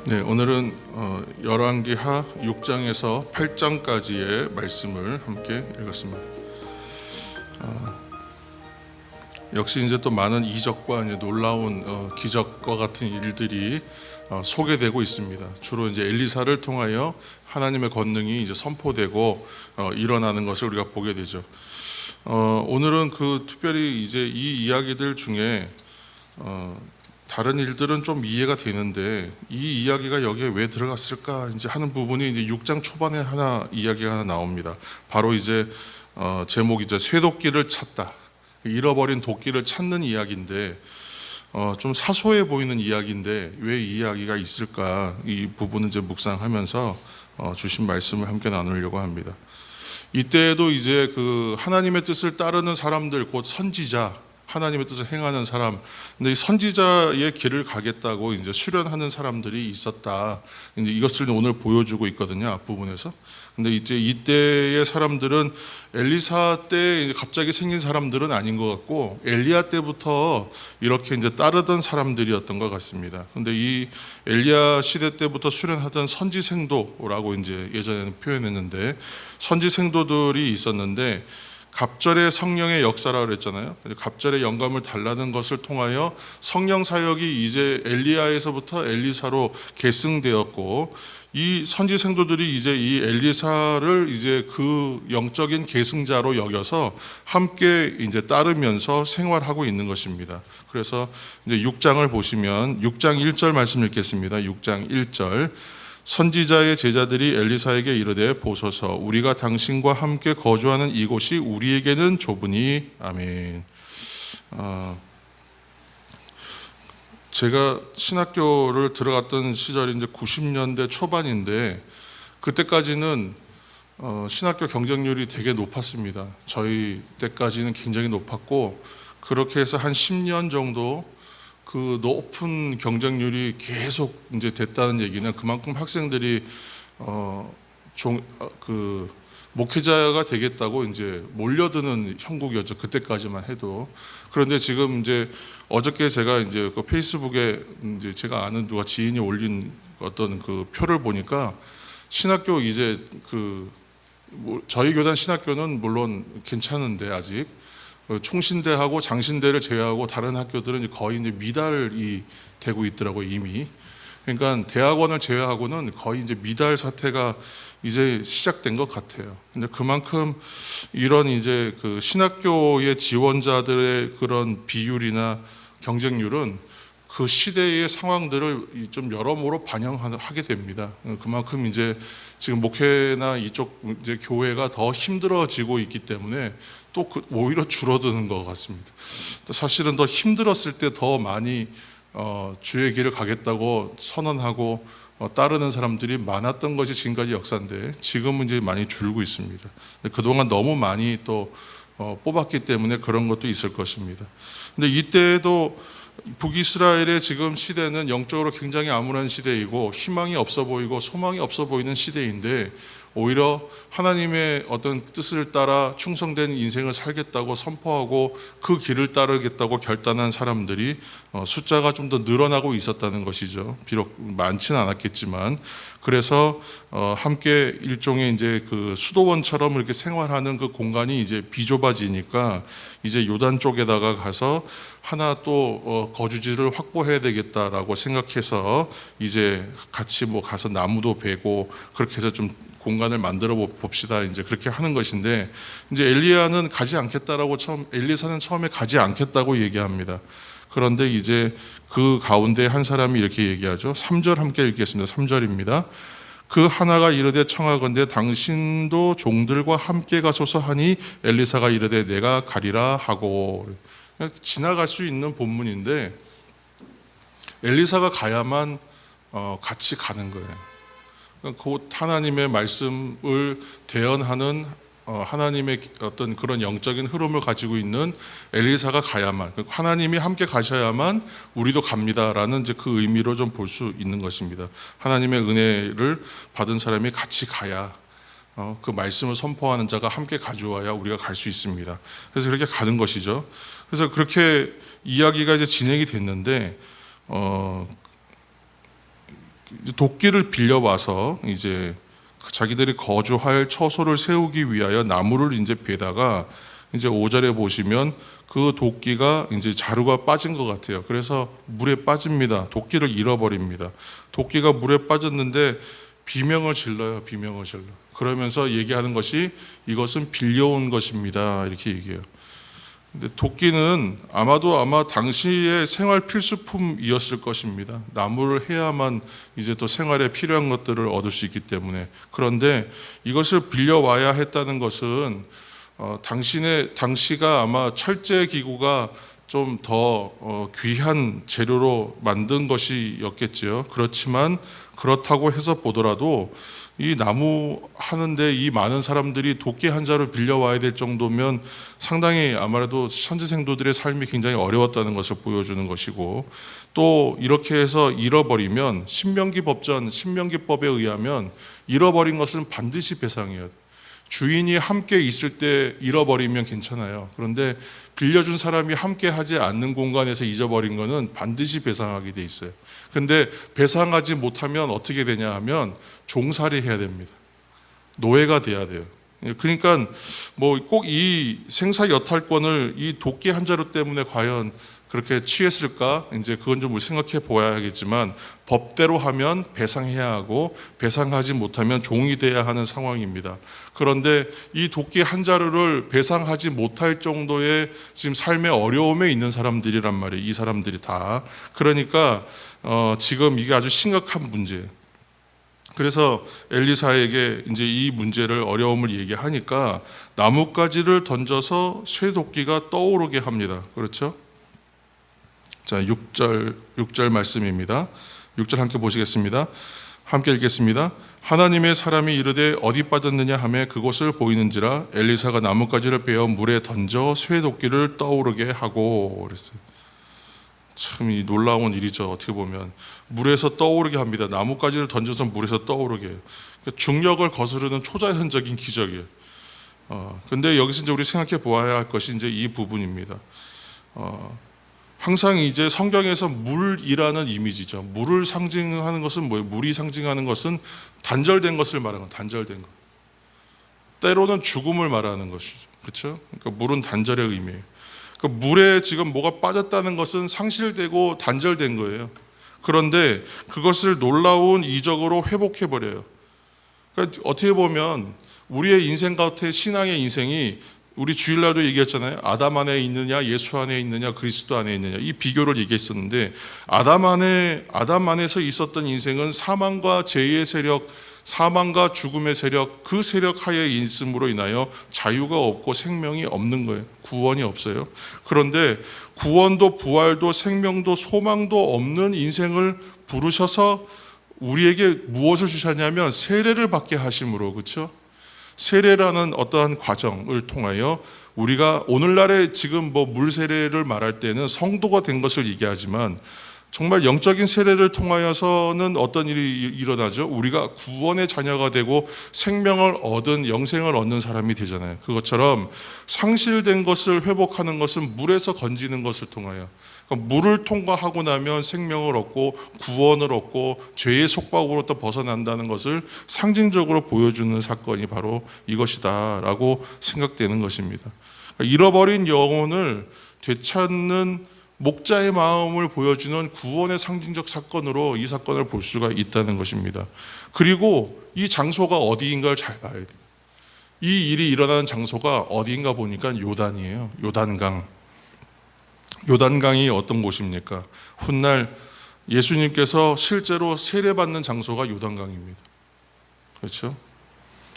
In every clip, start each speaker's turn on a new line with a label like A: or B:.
A: 네, 오늘은 열왕기하 6장에서 8장까지의 말씀을 함께 읽었습니다. 역시 이제 또 많은 이적과 이제 놀라운 기적과 같은 일들이 소개되고 있습니다. 주로 이제 엘리사를 통하여 하나님의 권능이 이제 선포되고 일어나는 것을 우리가 보게 되죠. 오늘은 특별히 이제 이 이야기들 중에 다른 일들은 좀 이해가 되는데 이 이야기가 여기에 왜 들어갔을까 이제 하는 부분이 이제 6장 초반에 이야기가 하나 나옵니다. 바로 이제 제목이죠. 쇠도끼를 찾다. 잃어버린 도끼를 찾는 이야기인데 좀 사소해 보이는 이야기인데 왜 이 이야기가 있을까? 이 부분은 이제 묵상하면서 주신 말씀을 함께 나누려고 합니다. 이때에도 이제 하나님의 뜻을 따르는 사람들, 곧 선지자, 하나님의 뜻을 행하는 사람, 근데 이 선지자의 길을 가겠다고 이제 수련하는 사람들이 있었다. 이제 이것을 오늘 보여주고 있거든요, 앞부분에서. 근데 이제 이때의 사람들은 엘리사 때 이제 갑자기 생긴 사람들은 아닌 것 같고 엘리야 때부터 이렇게 이제 따르던 사람들이었던 것 같습니다. 근데 이 엘리야 시대 때부터 수련하던 선지생도라고 이제 예전에는 표현했는데 선지생도들이 있었는데 갑절의 성령의 역사라고 그랬잖아요. 갑절의 영감을 달라는 것을 통하여 성령 사역이 이제 엘리야에서부터 엘리사로 계승되었고 이 선지 생도들이 이제 이 엘리사를 이제 그 영적인 계승자로 여겨서 함께 이제 따르면서 생활하고 있는 것입니다. 그래서 이제 6장을 보시면 6장 1절 말씀 읽겠습니다. 6장 1절. 선지자의 제자들이 엘리사에게 이르되 보소서 우리가 당신과 함께 거주하는 이곳이 우리에게는 좁으니 아멘. 제가 신학교를 들어갔던 시절이 이제 90년대 초반인데 그때까지는 신학교 경쟁률이 되게 높았습니다. 저희 때까지는 굉장히 높았고 그렇게 해서 한 10년 정도 그 높은 경쟁률이 계속 이제 됐다는 얘기는 그만큼 학생들이 목회자가 되겠다고 이제 몰려드는 형국이었죠. 그때까지만 해도. 그런데 지금 이제 어저께 제가 이제 그 페이스북에 이제 제가 아는 누가 지인이 올린 어떤 그 표를 보니까 신학교 이제 저희 교단 신학교는 물론 괜찮은데 아직 총신대하고 장신대를 제외하고 다른 학교들은 거의 이제 미달이 되고 있더라고요, 이미. 그러니까 대학원을 제외하고는 거의 이제 미달 사태가 이제 시작된 것 같아요. 근데 그만큼 이런 이제 신학교의 지원자들의 그런 비율이나 경쟁률은 그 시대의 상황들을 좀 여러모로 반영하게 됩니다. 그만큼 이제 지금 목회나 이쪽 이제 교회가 더 힘들어지고 있기 때문에 또 오히려 줄어드는 것 같습니다. 사실은 더 힘들었을 때 더 많이 주의 길을 가겠다고 선언하고 따르는 사람들이 많았던 것이 지금까지 역사인데 지금은 이제 많이 줄고 있습니다. 그동안 너무 많이 또 뽑았기 때문에 그런 것도 있을 것입니다. 근데 이때에도 북이스라엘의 지금 시대는 영적으로 굉장히 암울한 시대이고 희망이 없어 보이고 소망이 없어 보이는 시대인데 오히려 하나님의 어떤 뜻을 따라 충성된 인생을 살겠다고 선포하고 그 길을 따르겠다고 결단한 사람들이 숫자가 좀 더 늘어나고 있었다는 것이죠. 비록 많지는 않았겠지만 그래서 함께 일종의 이제 수도원처럼 이렇게 생활하는 그 공간이 이제 비좁아지니까 이제 요단 쪽에다가 가서 하나 또 거주지를 확보해야 되겠다라고 생각해서 이제 같이 가서 나무도 베고 그렇게 해서 좀 공간을 만들어 봅시다. 이제 그렇게 하는 것인데 이제 엘리야는 가지 않겠다라고 엘리사는 처음에 가지 않겠다고 얘기합니다. 그런데 이제 그 가운데 한 사람이 이렇게 얘기하죠. 3절 함께 읽겠습니다. 3절입니다. 그 하나가 이르되 청하건대 당신도 종들과 함께 가소서 하니 엘리사가 이르되 내가 가리라 하고. 지나갈 수 있는 본문인데 엘리사가 가야만 같이 가는 거예요. 곧 하나님의 말씀을 대언하는 하나님의 어떤 그런 영적인 흐름을 가지고 있는 엘리사가 가야만, 하나님이 함께 가셔야만 우리도 갑니다라는 이제 그 의미로 좀 볼 수 있는 것입니다. 하나님의 은혜를 받은 사람이 같이 가야 그 말씀을 선포하는 자가 함께 가져와야 우리가 갈 수 있습니다. 그래서 그렇게 가는 것이죠. 그래서 그렇게 이야기가 이제 진행이 됐는데 도끼를 빌려와서 이제 자기들이 거주할 처소를 세우기 위하여 나무를 이제 베다가 이제 5절에 보시면 그 도끼가 이제 자루가 빠진 것 같아요. 그래서 물에 빠집니다. 도끼를 잃어버립니다. 도끼가 물에 빠졌는데 비명을 질러요. 비명을 질러. 그러면서 얘기하는 것이 이것은 빌려온 것입니다. 이렇게 얘기해요. 근데 도끼는 아마 당시의 생활 필수품이었을 것입니다. 나무를 해야만 이제 또 생활에 필요한 것들을 얻을 수 있기 때문에. 그런데 이것을 빌려와야 했다는 것은 당시가 아마 철제 기구가 좀 더 귀한 재료로 만든 것이었겠지요. 그렇지만 그렇다고 해서 보더라도 이 나무 하는데 이 많은 사람들이 도끼 한 자루 빌려와야 될 정도면 상당히 아무래도 선지생도들의 삶이 굉장히 어려웠다는 것을 보여주는 것이고, 또 이렇게 해서 잃어버리면 신명기법에 의하면 잃어버린 것은 반드시 배상해야 돼요. 주인이 함께 있을 때 잃어버리면 괜찮아요. 그런데 빌려준 사람이 함께 하지 않는 공간에서 잊어버린 것은 반드시 배상하게 돼 있어요. 근데 배상하지 못하면 어떻게 되냐 하면 종살이 해야 됩니다. 노예가 돼야 돼요. 그러니까 뭐 꼭 이 생사 여탈권을 이 도끼 한 자루 때문에 과연 그렇게 취했을까? 이제 그건 좀 생각해 보아야겠지만 법대로 하면 배상해야 하고 배상하지 못하면 종이 돼야 하는 상황입니다. 그런데 이 도끼 한 자루를 배상하지 못할 정도의 지금 삶의 어려움에 있는 사람들이란 말이에요. 이 사람들이 다. 그러니까 지금 이게 아주 심각한 문제예요. 그래서 엘리사에게 이제 이 문제를 어려움을 얘기하니까 나뭇가지를 던져서 쇠도끼가 떠오르게 합니다. 그렇죠? 자, 6절 말씀입니다. 6절 함께 보시겠습니다. 함께 읽겠습니다. 하나님의 사람이 이르되 어디 빠졌느냐 하매 그곳을 보이는지라 엘리사가 나뭇가지를 베어 물에 던져 쇠도끼를 떠오르게 하고 그랬어요. 참 이 놀라운 일이죠. 어떻게 보면 물에서 떠오르게 합니다. 나뭇가지를 던져서 물에서 떠오르게. 그러니까 중력을 거스르는 초자연적인 기적이에요. 근데 여기서 이제 우리 생각해 보아야 할 것이 이제 이 부분입니다. 항상 이제 성경에서 물이라는 이미지죠. 물을 상징하는 것은 뭐예요? 물이 상징하는 것은 단절된 것을 말하는 거, 단절된 것. 때로는 죽음을 말하는 것이죠. 그렇죠? 그러니까 물은 단절의 의미예요. 그러니까 물에 지금 뭐가 빠졌다는 것은 상실되고 단절된 거예요. 그런데 그것을 놀라운 이적으로 회복해 버려요. 그러니까 어떻게 보면 우리의 인생 같은 신앙의 인생이 우리 주일날도 얘기했잖아요. 아담 안에 있느냐, 예수 안에 있느냐, 그리스도 안에 있느냐. 이 비교를 얘기했었는데 아담 안에서 있었던 인생은 사망과 죄의 세력, 사망과 죽음의 세력, 그 세력 하에 있음으로 인하여 자유가 없고 생명이 없는 거예요. 구원이 없어요. 그런데 구원도 부활도 생명도 소망도 없는 인생을 부르셔서 우리에게 무엇을 주셨냐면 세례를 받게 하심으로, 그렇죠? 세례라는 어떠한 과정을 통하여 우리가 오늘날에 지금 뭐 물 세례를 말할 때는 성도가 된 것을 얘기하지만 정말 영적인 세례를 통하여서는 어떤 일이 일어나죠? 우리가 구원의 자녀가 되고 생명을 얻은 영생을 얻는 사람이 되잖아요. 그것처럼 상실된 것을 회복하는 것은 물에서 건지는 것을 통하여, 그러니까 물을 통과하고 나면 생명을 얻고 구원을 얻고 죄의 속박으로부터 벗어난다는 것을 상징적으로 보여주는 사건이 바로 이것이다 라고 생각되는 것입니다. 그러니까 잃어버린 영혼을 되찾는 목자의 마음을 보여주는 구원의 상징적 사건으로 이 사건을 볼 수가 있다는 것입니다. 그리고 이 장소가 어디인가를 잘 봐야 돼요. 이 일이 일어나는 장소가 어디인가 보니까 요단이에요. 요단강. 요단강이 어떤 곳입니까? 훗날 예수님께서 실제로 세례받는 장소가 요단강입니다. 그렇죠?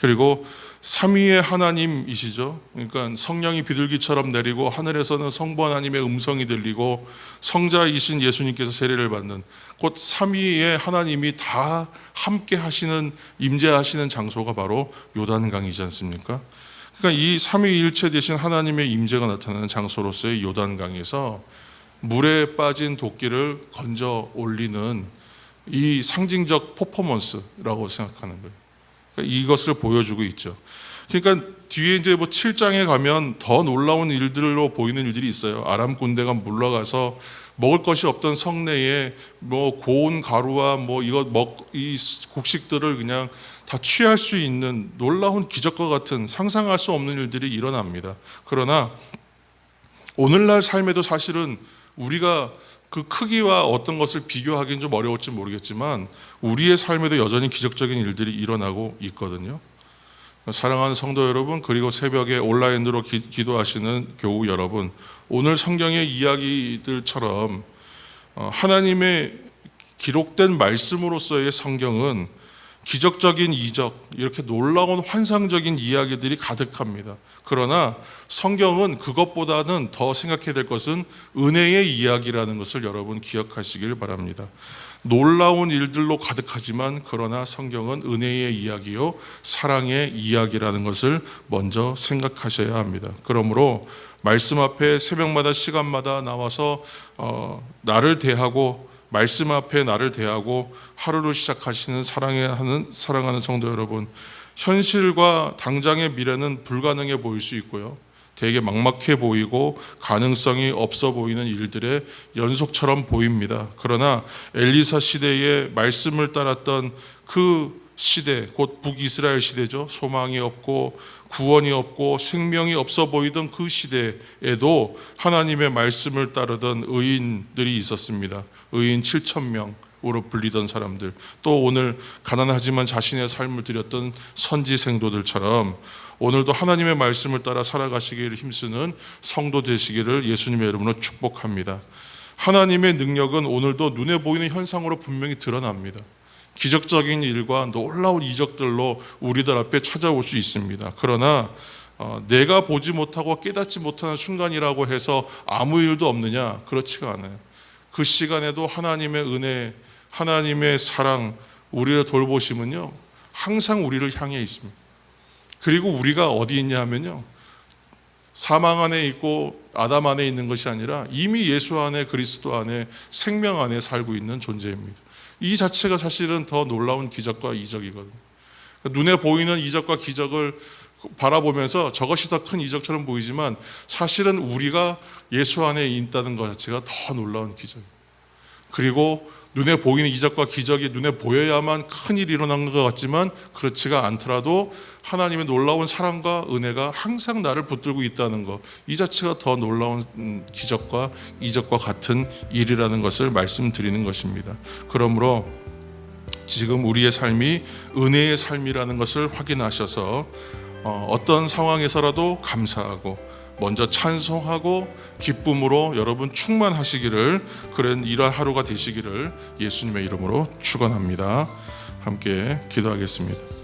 A: 그리고 삼위의 하나님이시죠. 그러니까 성령이 비둘기처럼 내리고 하늘에서는 성부 하나님의 음성이 들리고 성자이신 예수님께서 세례를 받는 곧 삼위의 하나님이 다 함께 하시는 임재하시는 장소가 바로 요단강이지 않습니까? 그러니까 이 삼위일체 되신 하나님의 임재가 나타나는 장소로서의 요단강에서 물에 빠진 도끼를 건져 올리는 이 상징적 퍼포먼스라고 생각하는 거예요. 이것을 보여주고 있죠. 그러니까 뒤에 이제 뭐 7장에 가면 더 놀라운 일들로 보이는 일들이 있어요. 아람 군대가 물러가서 먹을 것이 없던 성내에 뭐 고운 가루와 뭐 이 곡식들을 그냥 다 취할 수 있는 놀라운 기적과 같은 상상할 수 없는 일들이 일어납니다. 그러나 오늘날 삶에도 사실은 우리가 그 크기와 어떤 것을 비교하기는 좀 어려울지 모르겠지만 우리의 삶에도 여전히 기적적인 일들이 일어나고 있거든요. 사랑하는 성도 여러분, 그리고 새벽에 온라인으로 기도하시는 교우 여러분, 오늘 성경의 이야기들처럼 하나님의 기록된 말씀으로서의 성경은 기적적인 이적, 이렇게 놀라운 환상적인 이야기들이 가득합니다. 그러나 성경은 그것보다는 더 생각해야 될 것은 은혜의 이야기라는 것을 여러분 기억하시길 바랍니다. 놀라운 일들로 가득하지만 그러나 성경은 은혜의 이야기요, 사랑의 이야기라는 것을 먼저 생각하셔야 합니다. 그러므로 말씀 앞에 새벽마다 시간마다 나와서 나를 대하고 말씀 앞에 나를 대하고 하루를 시작하시는 사랑하는 성도 여러분, 현실과 당장의 미래는 불가능해 보일 수 있고요, 되게 막막해 보이고 가능성이 없어 보이는 일들의 연속처럼 보입니다. 그러나 엘리사 시대에 말씀을 따랐던 그 시대, 곧 북이스라엘 시대죠. 소망이 없고 구원이 없고 생명이 없어 보이던 그 시대에도 하나님의 말씀을 따르던 의인들이 있었습니다. 의인 7,000명으로 불리던 사람들, 또 오늘 가난하지만 자신의 삶을 드렸던 선지 생도들처럼 오늘도 하나님의 말씀을 따라 살아가시기를 힘쓰는 성도 되시기를 예수님의 이름으로 축복합니다. 하나님의 능력은 오늘도 눈에 보이는 현상으로 분명히 드러납니다. 기적적인 일과 놀라운 이적들로 우리들 앞에 찾아올 수 있습니다. 그러나 내가 보지 못하고 깨닫지 못하는 순간이라고 해서 아무 일도 없느냐? 그렇지가 않아요. 그 시간에도 하나님의 은혜, 하나님의 사랑, 우리를 돌보심은요 항상 우리를 향해 있습니다. 그리고 우리가 어디 있냐 하면요, 사망 안에 있고 아담 안에 있는 것이 아니라 이미 예수 안에, 그리스도 안에, 생명 안에 살고 있는 존재입니다. 이 자체가 사실은 더 놀라운 기적과 이적이거든요. 눈에 보이는 이적과 기적을 바라보면서 저것이 더 큰 이적처럼 보이지만 사실은 우리가 예수 안에 있다는 것 자체가 더 놀라운 기적입니다. 그리고 눈에 보이는 이적과 기적이 눈에 보여야만 큰일이 일어난 것 같지만 그렇지가 않더라도 하나님의 놀라운 사랑과 은혜가 항상 나를 붙들고 있다는 것, 이 자체가 더 놀라운 기적과 이적과 같은 일이라는 것을 말씀드리는 것입니다. 그러므로 지금 우리의 삶이 은혜의 삶이라는 것을 확인하셔서 어떤 상황에서라도 감사하고 먼저 찬송하고 기쁨으로 여러분 충만하시기를, 그런 이러한 하루가 되시기를 예수님의 이름으로 축원합니다. 함께 기도하겠습니다.